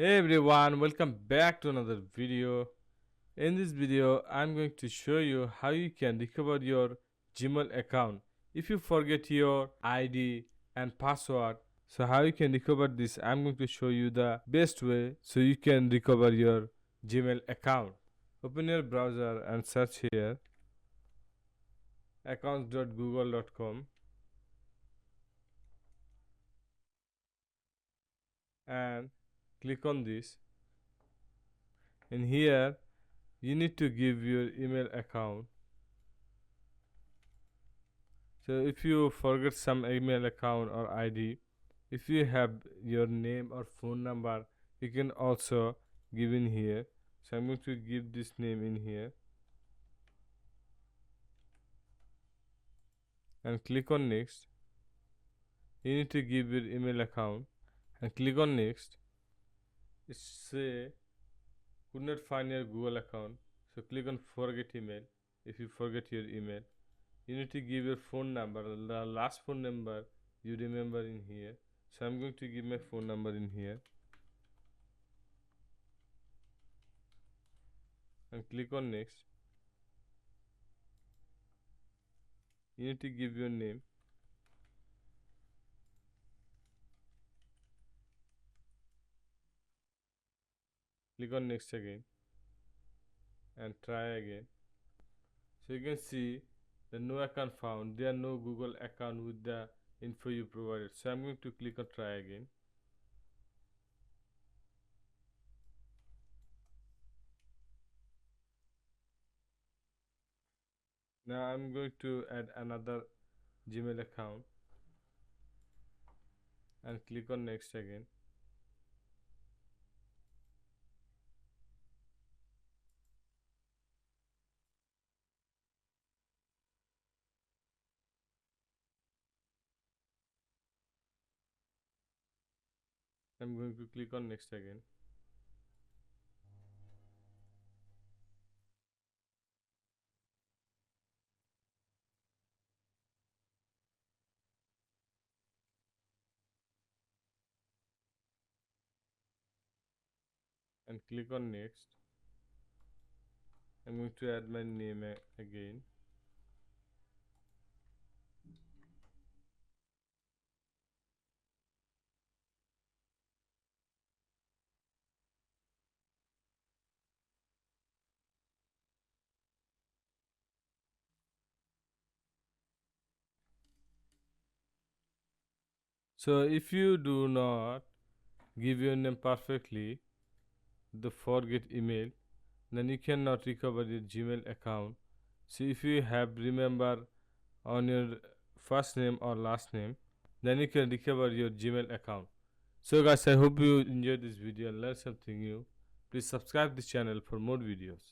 Hey everyone, welcome back to another video. In this video, I'm going to show you how you can recover your Gmail account if you forget your ID and password. So how you can recover this, I'm going to show you the best way so you can recover your Gmail account. Open your browser and search here accounts.google.com and click on this. In here, you need to give your email account. So if you forget some email account or ID, if you have your name or phone number, you can also give in here. So I'm going to give this name in here and click on next. You need to give your email account and click on next. It say could not find your Google account. So click on forget email. If you forget your email, you need to give your phone number, the last phone number you remember in here. So I'm going to give my phone number in here and click on next. You need to give your name. Click on next again and try again. So you can see the no account found. There are no Google account with the info you provided. So I'm going to click on try again. Now I'm going to add another Gmail account and click on next again. I'm going to click on next again and click on next. I'm going to add my name again. So if you do not give your name perfectly, the forget email, then you cannot recover your Gmail account. So if you have remember on your first name or last name, then you can recover your Gmail account. So guys, I hope you enjoyed this video and learned something new. Please subscribe this channel for more videos.